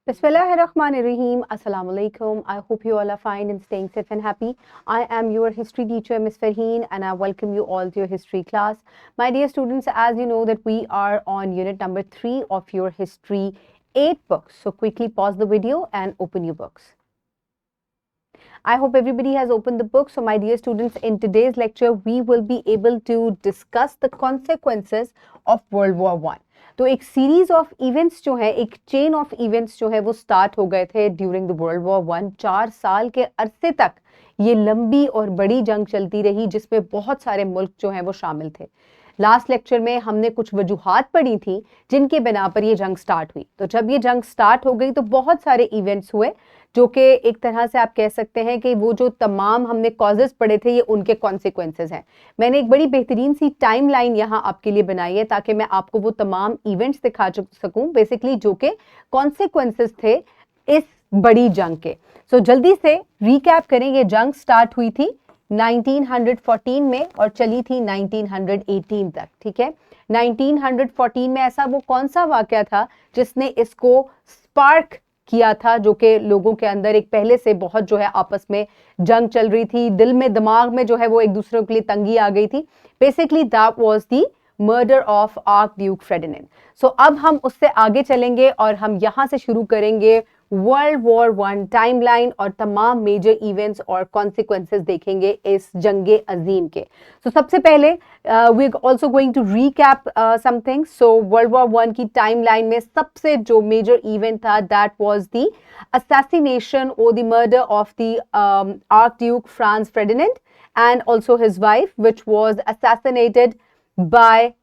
Bismillahirrahmanirrahim. Assalamu alaikum. I hope you all are fine and staying safe and happy. I am your history teacher, Miss Farheen, and I welcome you all to your history class. My dear students, as you know that we are on unit number 3 of your history 8 books. So quickly pause the video and open your books. I hope everybody has opened the book. So my dear students, in today's lecture, we will be able to discuss the consequences of World War I. तो एक series of events जो है, एक chain of events जो है वो start हो गए थे ड्यूरिंग द वर्ल्ड वॉर 1। 4 साल के अरसे तक ये लंबी और बड़ी जंग चलती रही जिसमें बहुत सारे मुल्क जो हैं वो शामिल थे। लास्ट लेक्चर में हमने कुछ वजूहात पढ़ी थी जिनके बिना पर ये जंग स्टार्ट हुई। तो जब ये जंग स्टार्ट हो गई तो बहुत सारे इवेंट्स हुए जो कि एक तरह से आप कह सकते हैं कि वो जो तमाम हमने कॉजेस पढ़े थे ये उनके कॉन्सिक्वेंसेस हैं। मैंने एक बड़ी बेहतरीन सी टाइम लाइन यहाँ आपके लिए बनाई है ताकि मैं आपको वो तमाम इवेंट्स दिखा सकूं बेसिकली जो कि कॉन्सिक्वेंसेस थे इस बड़ी जंग के। सो जल्दी से रिकैप करें, ये जंग स्टार्ट हुई थी 1914 में और चली थी 1918 तक। ठीक है, 1914 में ऐसा वो कौन सा वाकया था जिसने इसको स्पार्क किया था, जो कि लोगों के अंदर एक पहले से बहुत जो है आपस में जंग चल रही थी, दिल में दिमाग में जो है वो एक दूसरे के लिए तंगी आ गई थी। Basically that was the murder of archduke Ferdinand. So अब हम उससे आगे चलेंगे और हम यहां से शुरू करेंगे वर्ल्ड वॉर 1 टाइमलाइन और तमाम मेजर इवेंट्स और कॉन्सिक्वेंसेस देखेंगे इस जंगे अजीम के। सो सबसे पहले we are also going to recap something. So world war 1 की टाइमलाइन में सबसे जो मेजर इवेंट था that was the assassination or the murder of the Archduke Franz Ferdinand and also his wife, which was assassinated by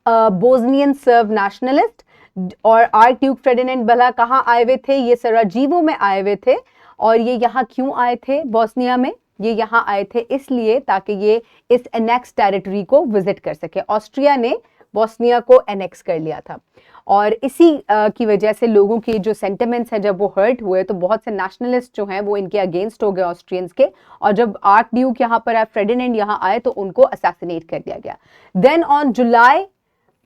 a Bosnian Serb nationalist। और arc Duke फेर्डिनेंड भला कहाँ आए हुए थे? ये सराजीवो में आए हुए थे। और ये यहाँ क्यों आए थे बोस्निया में? ये यहाँ आए थे इसलिए ताकि ये इस एनेक्स टेरिटरी को विजिट कर सके। ऑस्ट्रिया ने बोस्निया को एनेक्स कर लिया था और इसी की वजह से लोगों की जो सेंटिमेंट्स हैं जब वो हर्ट हुए तो बहुत से नेशनलिस्ट जो हैं वो इनके अगेंस्ट हो गए ऑस्ट्रियंस के। और जब आर्क ड्यूक यहाँ पर आए, फेर्डिनेंड यहाँ आए तो उनको असैसिनेट कर दिया गया। Then on July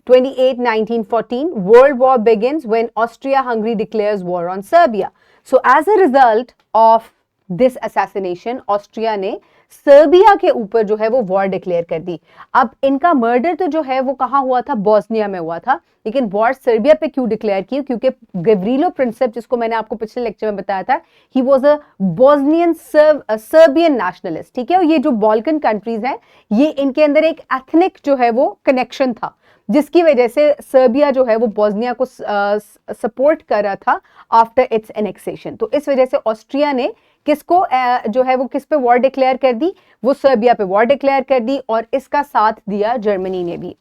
28, 1914, World War begins when Austria-Hungary declares war on Serbia. So as a result of this assassination, Austria ने सर्बिया के ऊपर जो है वो वॉर डिक्लेयर कर दी। अब इनका मर्डर तो जो है वो कहाँ हुआ था? बोस्निया में हुआ था, लेकिन वॉर सर्बिया पे क्यों डिक्लेयर की? क्योंकि गवरीलो प्रिंसेप, जिसको मैंने आपको पिछले लेक्चर में बताया था, he was a Bosnian Serbian nationalist. ठीक है, और ये जो बॉल्कन कंट्रीज हैं ये इनके अंदर एक एथनिक जो है वो कनेक्शन था जिसकी वजह से सर्बिया जो है वो बोस्निया को सपोर्ट कर रहा था आफ्टर इट्स एनेक्सेशन। तो इस वजह से ऑस्ट्रिया ने किसको जो है वो किस पे वॉर डिक्लेयर कर दी? वो सर्बिया पे वॉर डिक्लेयर कर दी और इसका साथ दिया जर्मनी ने भी।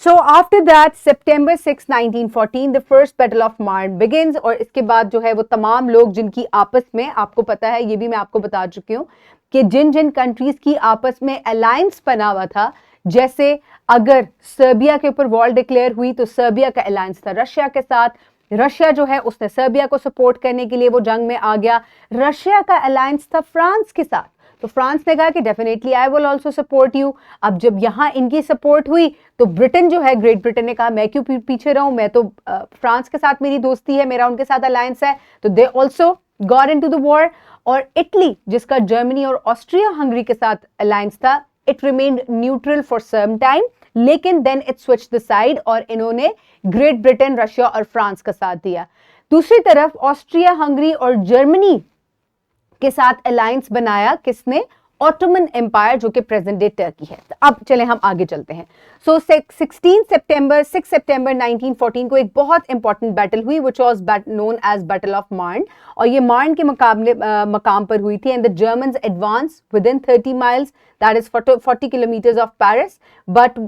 So after that September 6, 1914 the first battle of मार्न बिगिंस। और इसके बाद जो है वो तमाम लोग जिनकी आपस में, आपको पता है ये भी मैं आपको बता चुकी हूँ कि जिन जिन कंट्रीज की आपस में अलायंस बना हुआ था, जैसे अगर सर्बिया के ऊपर वॉर डिक्लेयर हुई तो सर्बिया का अलायंस था रशिया के साथ। रशिया जो है उसने सर्बिया को सपोर्ट करने के लिए वो जंग में आ गया। रशिया का अलायंस था फ्रांस के साथ, तो फ्रांस ने कहा कि definitely I will also support you. अब जब यहाँ इनकी सपोर्ट हुई तो ब्रिटेन जो है, ग्रेट ब्रिटेन ने कहा मैं क्यों पीछे रहूं, मैं तो फ्रांस के साथ मेरी दोस्ती है, मेरा उनके साथ अलायंस है, तो they also got into the war. और इटली जिसका जर्मनी और ऑस्ट्रिया हंगरी के साथ अलायंस था, it remained neutral for some time, लेकिन then it switch the side और इन्होंने ग्रेट ब्रिटेन, रशिया और फ्रांस का साथ दिया। दूसरी तरफ ऑस्ट्रिया हंगरी और जर्मनी के साथ अलायंस बनाया किसने? ऑटोमन एम्पायर, जो कि प्रेजेंट डे टर्की है। अब चले हम आगे चलते हैं। सो 6 सितंबर 1914 को एक बहुत इंपॉर्टेंट बैटल हुई which was known as battle of Marne. और ये मार्न के मकाम पर हुई थी and the Germans advance with in 30 miles, that is 40 kilometres of Paris, but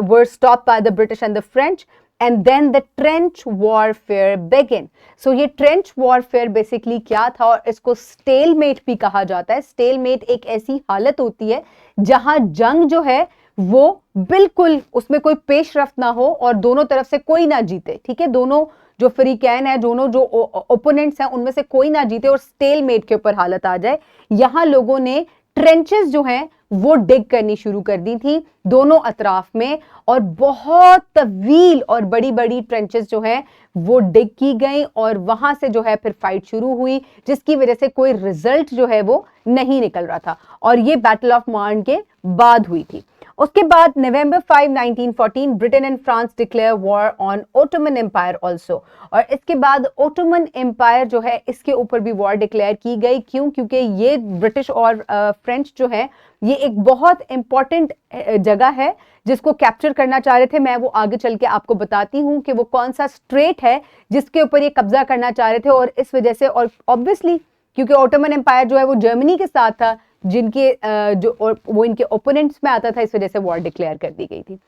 were stopped by the British and the French. And then the trench warfare began. So ये trench warfare basically क्या था, और इसको stalemate भी कहा जाता है। stalemate एक ऐसी हालत होती है जहां जंग जो है वो बिल्कुल उसमें कोई पेशरफ्त ना हो और दोनों तरफ से कोई ना जीते। ठीक है, दोनों जो फ्रीकैन है, दोनों जो ओपोनेंट्स हैं उनमें से कोई ना जीते और stalemate के ऊपर हालत आ जाए। यहां लोगों ने ट्रेंचेस जो हैं वो डिग करनी शुरू कर दी थी दोनों अतराफ में, और बहुत तवील और बड़ी बड़ी ट्रेंचेस जो है वो डिग की गई, और वहां से जो है फिर फाइट शुरू हुई, जिसकी वजह से कोई रिजल्ट जो है वो नहीं निकल रहा था, और ये बैटल ऑफ मार्न के बाद हुई थी। उसके बाद November 5, 1914 Britain and France declare war on Ottoman Empire also, और इसके बाद ओटोमन एम्पायर जो है इसके ऊपर भी वॉर डिक्लेयर की गई। क्यों? क्योंकि ये ब्रिटिश और फ्रेंच जो है ये एक बहुत इंपॉर्टेंट जगह है जिसको कैप्चर करना चाह रहे थे। मैं वो आगे चल के आपको बताती हूँ कि वो कौन सा स्ट्रेट है जिसके ऊपर ये कब्जा करना चाह रहे थे, और इस वजह से, और ऑब्वियसली क्योंकि ओटोमन एम्पायर जो है वो जर्मनी के साथ था, जिनके वो इनके ओपोनेंट्स में आता था, इस वजह से वॉर डिक्लेयर कर दी गई थी।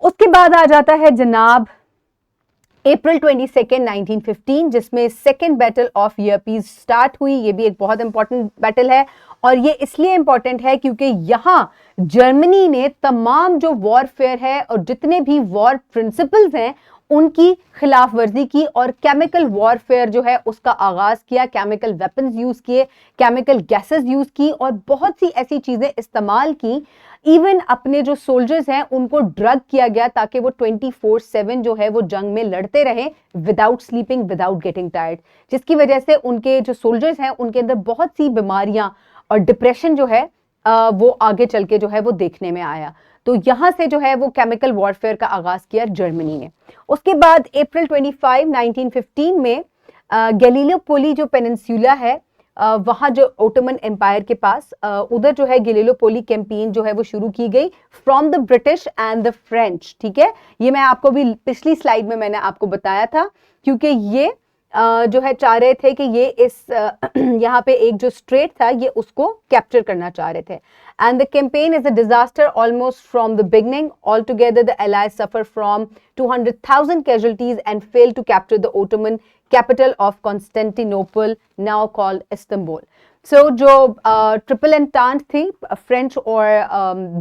उसके बाद आ जाता है जनाब अप्रैल 22, 1915, जिसमें सेकेंड बैटल ऑफ यर्पीज स्टार्ट हुई। ये भी एक बहुत इंपॉर्टेंट बैटल है, और ये इसलिए इंपॉर्टेंट है क्योंकि यहां जर्मनी ने तमाम जो वॉरफेयर है और जितने भी वॉर प्रिंसिपल्स हैं उनकी खिलाफ वर्जी की, और केमिकल वॉरफेयर जो है उसका आगाज किया, केमिकल वेपन्स यूज किए, केमिकल गैसेस यूज की, और बहुत सी ऐसी चीजें इस्तेमाल की। इवन अपने जो सोल्जर्स हैं उनको ड्रग किया गया ताकि वो 24/7 जो है वो जंग में लड़ते रहें, without sleeping, without getting tired, जिसकी वजह से उनके जो सोल्जर्स हैं उनके अंदर बहुत सी बीमारियां और डिप्रेशन जो है वो आगे चल के जो है वो देखने में आया। तो यहां से जो है वो केमिकल वॉरफेयर का आगाज किया जर्मनी ने। उसके बाद अप्रैल 25, 1915 में गैलीलियोपोली जो पेनिनसुला है वहां जो ओटोमन एम्पायर के पास उधर जो है गैलीलियोपोली कैंपेन जो है वो शुरू की गई from the British and the French. ठीक है, ये मैं आपको भी पिछली स्लाइड में मैंने आपको बताया था, क्योंकि ये जो है चाह रहे थे कि ये इस यहाँ पे एक जो स्ट्रेट था ये उसको कैप्चर करना चाह रहे थे। And the campaign is a disaster almost from the beginning. All together the allies suffer from 200,000 casualties and fail to capture the Ottoman capital of Constantinople, now called Istanbul. So जो Triple एंटांट थी, French और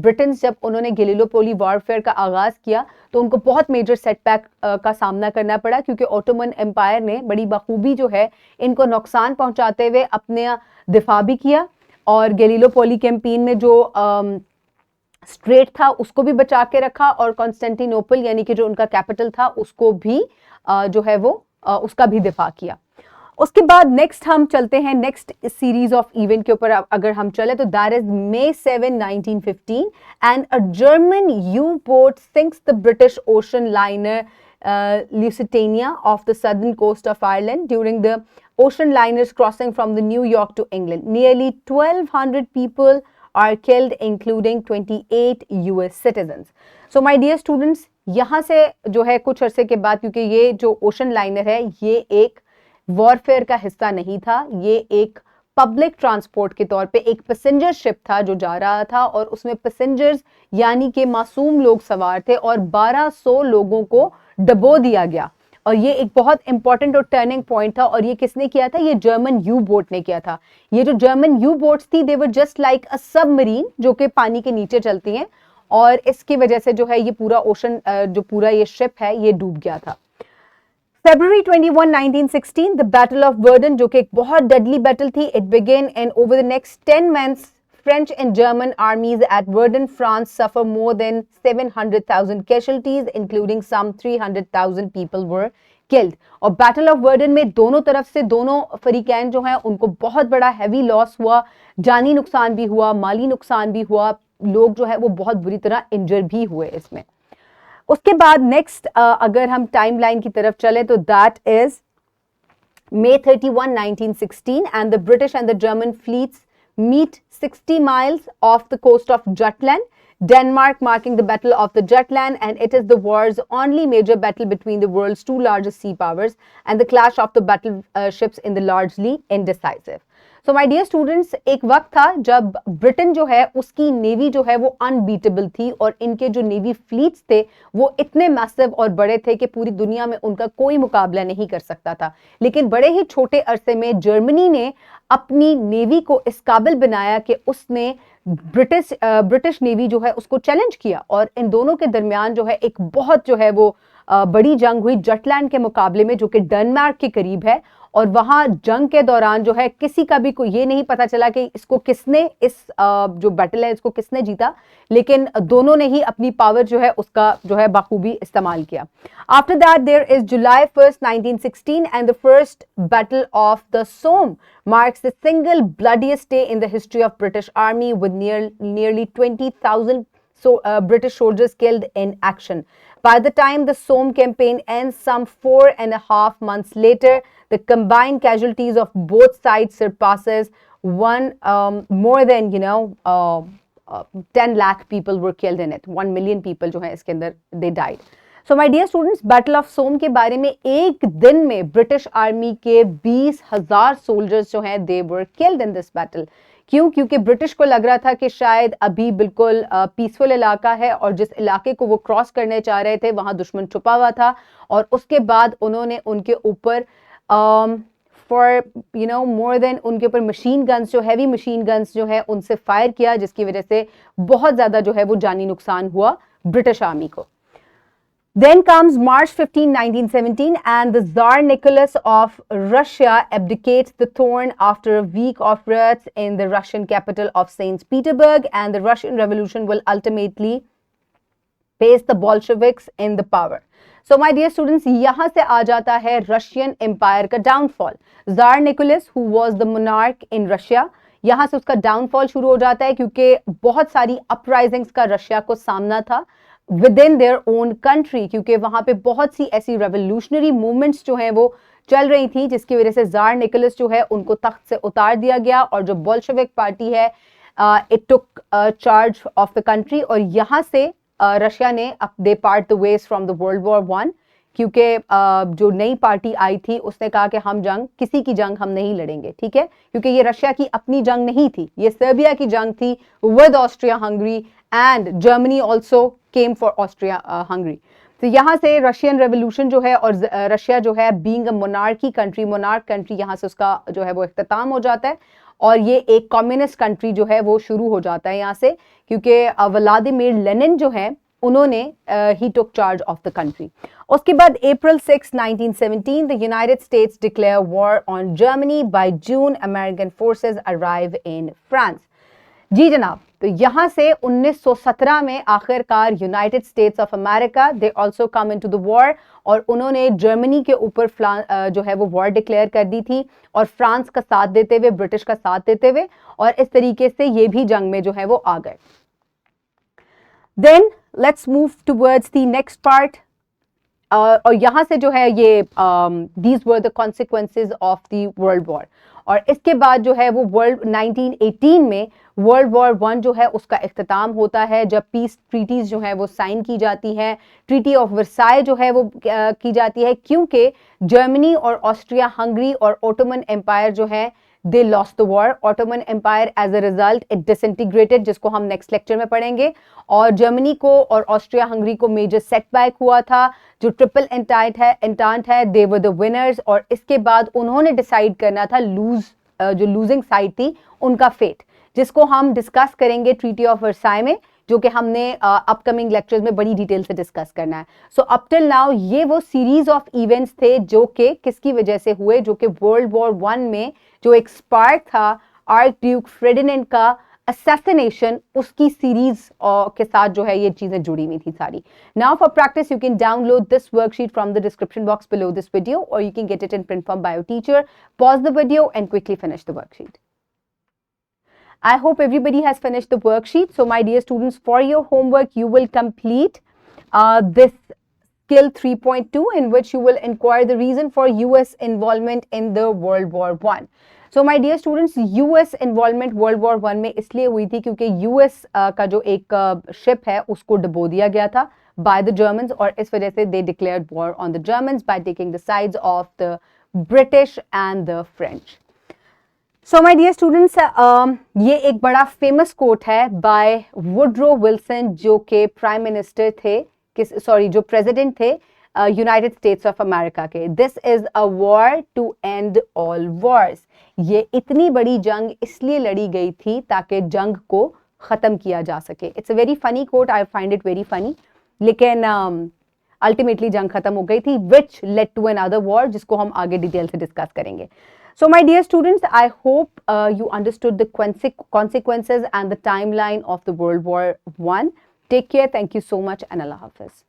Britain, जब उन्होंने गैलीलियोपोली warfare का आगाज किया तो उनको बहुत मेजर सेटबैक का सामना करना पड़ा, क्योंकि ओटोमन एम्पायर ने बड़ी बखूबी जो है इनको नुकसान पहुंचाते हुए अपने दिफा भी किया, और गैलीलियोपोली कैंपेन में जो स्ट्रेट था उसको भी बचा के रखा, और कॉन्स्टेंटिनोपल यानी कि जो उनका कैपिटल था उसको भी जो है वो उसका भी दिफा किया। उसके बाद नेक्स्ट हम चलते हैं नेक्स्ट सीरीज ऑफ इवेंट के ऊपर। अगर हम चले तो that is May 7, 1915 and a German U-boat sinks the British ocean liner Lusitania off the southern coast of Ireland during the ocean liner's crossing from the New York to England. Nearly 1,200 people are killed, including 28 US citizens. So my dear students, यहाँ से जो है कुछ अरसे के बाद, क्योंकि ये जो ओशन लाइनर है ये एक वॉरफेयर का हिस्सा नहीं था, ये एक पब्लिक ट्रांसपोर्ट के तौर पे एक पैसेंजर शिप था जो जा रहा था, और उसमें पैसेंजर्स यानी कि मासूम लोग सवार थे, और 1200 लोगों को डबो दिया गया। और ये एक बहुत इंपॉर्टेंट और टर्निंग पॉइंट था, और ये किसने किया था? ये जर्मन U-boat ने किया था। ये जो जर्मन U-boats थी they were just like a submarine जो कि पानी के नीचे चलती हैं, और इसकी वजह से जो है ये पूरा ओशन जो पूरा ये शिप है ये डूब गया था। February 21, 1916, the Battle of Verdun, जो कि एक बहुत deadly battle थी, it began, and over the next 10 months, French and German armies at Verdun, France, suffer more than 700,000 casualties, including some 300,000 people were killed. और Battle of Verdun में दोनों तरफ से दोनों फरीकैन जो हैं उनको बहुत बड़ा heavy loss हुआ, जानी नुकसान भी हुआ, माली नुकसान भी हुआ, लोग जो है वो बहुत बुरी तरह इंजर भी हुए इसमें। उसके बाद नेक्स्ट अगर हम टाइमलाइन की तरफ चले तो that is May 31, 1916 and the British and the German fleets meet 60 miles off the coast of Jutland, Denmark, marking the Battle of the Jutland, and it is the war's only major battle between the world's two largest sea powers, and the clash of the battleships in the largely indecisive. So my dear students, एक वक्त था जब Britain जो है उसकी navy जो है वो अनबीटेबल थी, और इनके जो नेवी फ्लीट्स थे वो इतने मैसिव और बड़े थे कि पूरी दुनिया में उनका कोई मुकाबला नहीं कर सकता था। लेकिन बड़े ही छोटे अरसे में जर्मनी ने अपनी नेवी को इस काबिल बनाया कि उसने ब्रिटिश नेवी जो है उसको चैलेंज किया, और इन दोनों के दरमियान जो है एक बहुत जो है वो बड़ी जंग हुई जटलैंड के मुकाबले में, जो कि डेनमार्क के करीब है। और वहां जंग के दौरान जो है किसी का भी कोई ये नहीं पता चला कि इसको किसने, इस जो बैटल है इसको किसने जीता, लेकिन दोनों ने ही अपनी पावर जो है उसका जो है बाखूबी इस्तेमाल किया। After that there is July 1st 1916 and the first battle of the Somme marks the single bloodiest day in the history of British Army, with nearly 20,000 British soldiers killed in action. By the time the Somme campaign ends, some 4.5 months later, the combined casualties of both sides surpasses more than 10 lakh people were killed in it. 1 million people जो है इसके अंदर they died. So my dear students, battle of Somme के बारे में एक दिन में ब्रिटिश आर्मी के 20,000 सोल्जर्स जो हैं they were killed in this battle. क्यों? क्योंकि ब्रिटिश को लग रहा था कि शायद अभी बिल्कुल पीसफुल इलाका है और जिस इलाके को वो क्रॉस करने चाह रहे थे वहां दुश्मन छुपा हुआ था, और उसके बाद उन्होंने उनके ऊपर फॉर मोर देन उनके ऊपर मशीन गन्स, जो हैवी मशीन गन्स जो है उनसे फायर किया, जिसकी वजह से बहुत ज्यादा जो है वो जानी नुकसान हुआ ब्रिटिश आर्मी को। Then comes March 15, 1917, and the Tsar Nicholas of Russia abdicates the throne after a week of riots in the Russian capital of St. Petersburg, and the Russian Revolution will ultimately place the Bolsheviks in the power. So, my dear students, यहाँ से आ जाता है Russian Empire का downfall. Tsar Nicholas, who was the monarch in Russia, यहाँ से उसका downfall शुरू हो जाता है क्योंकि बहुत सारी uprisings का रशिया को सामना था with in their own country, क्योंकि वहां पे बहुत सी ऐसी रेवोल्यूशनरी मूवमेंट्स जो हैं वो चल रही थी, जिसकी वजह से जार निकोलस जो है उनको तख्त से उतार दिया गया, और जो बोल्शेविक पार्टी है it took charge of the country. और यहाँ से रशिया ने they part the ways from the world war 1, क्योंकि जो नई पार्टी आई थी उसने कहा कि हम किसी की जंग हम नहीं लड़ेंगे, ठीक है, क्योंकि ये रशिया की अपनी जंग नहीं थी, ये सर्बिया की जंग थी with Austria Hungary, and Germany also came for Austria Hungary. तो यहाँ से रशियन रेवोल्यूशन जो है, और रशिया जो है being a monarchy country, monarch country, यहाँ से उसका जो है वो इख्तिताम हो जाता है, और ये एक कम्युनिस्ट कंट्री जो है वो शुरू हो जाता है यहाँ से, क्योंकि व्लादिमीर लेनिन जो है उन्होंने ही took charge of the country. उसके बाद April 6, 1917, the United States declare war on Germany. By June American forces arrive in France. जी जनाब, तो यहाँ से 1917 में आखिरकार United States of America they also come into the war, और उन्होंने जर्मनी के ऊपर जो है वो वॉर डिक्लेयर कर दी थी, और फ्रांस का साथ देते हुए, ब्रिटिश का साथ देते हुए, और इस तरीके से ये भी जंग में जो है वो आ गए। Then let's move towards the next part, और यहाँ से जो है ये these were the consequences of the world war. और इसके बाद जो है वो 1918 में वर्ल्ड वॉर 1 जो है उसका इख्तिताम होता है, जब पीस ट्रीटीज जो है वो साइन की जाती हैं, ट्रीटी ऑफ वर्साई जो है वो की जाती है, क्योंकि जर्मनी और ऑस्ट्रिया हंगरी और ओटोमन एम्पायर जो है they lost the war. Ottoman Empire as a result it disintegrated, जिसको हम नेक्स्ट लेक्चर में पढ़ेंगे, और जर्मनी को और ऑस्ट्रिया हंगरी को मेजर सेटबैक हुआ था। जो ट्रिपल एंटांट है दे वर द विनर्स, और इसके बाद उन्होंने डिसाइड करना था जो लूजिंग साइड थी उनका फेट, जिसको हम डिस्कस करेंगे ट्रीटी ऑफ वर्साई में, जो कि हमने अपकमिंग लेक्चर्स में बड़ी डिटेल से डिस्कस करना है। सो अप टिल नाउ ये वो सीरीज ऑफ इवेंट्स थे जो कि किसकी वजह से हुए, जो कि वर्ल्ड वॉर 1 में जो एक स्पार्क था आर्क ड्यूक फेर्डिनेंड का असैसिनेशन, उसकी सीरीज के साथ जो है ये चीजें जुड़ी हुई थी सारी। Now for practice you can download this worksheet from the description box below this video, और you can get it in print from by your teacher. Pause the video and quickly finish the worksheet. I hope everybody has finished the worksheet. So my dear students, for your homework, you will complete this skill 3.2, in which you will inquire the reason for US involvement in the World War 1. So my dear students, US involvement World War 1 में इसलिए हुई थी क्योंकि US का जो एक ship है उसको डुबो दिया गया था by the Germans, और इस वजह से they declared war on the Germans by taking the sides of the British and the French. So my dear students, ये एक बड़ा फेमस कोट है बाय वुडरो विल्सन, जो कि प्राइम मिनिस्टर थे, जो प्रेसिडेंट थे यूनाइटेड स्टेट्स ऑफ अमेरिका के। This is a war to end all wars. ये इतनी बड़ी जंग इसलिए लड़ी गई थी ताकि जंग को ख़त्म किया जा सके। It's a very funny quote, I find it very funny, लेकिन अल्टीमेटली जंग खत्म हो गई थी, which led to another war, जिसको हम आगे डिटेल से डिस्कस करेंगे. So my dear students, I hope you understood the consequences and the timeline of the World War I. Take care. Thank you so much and Allah Hafiz.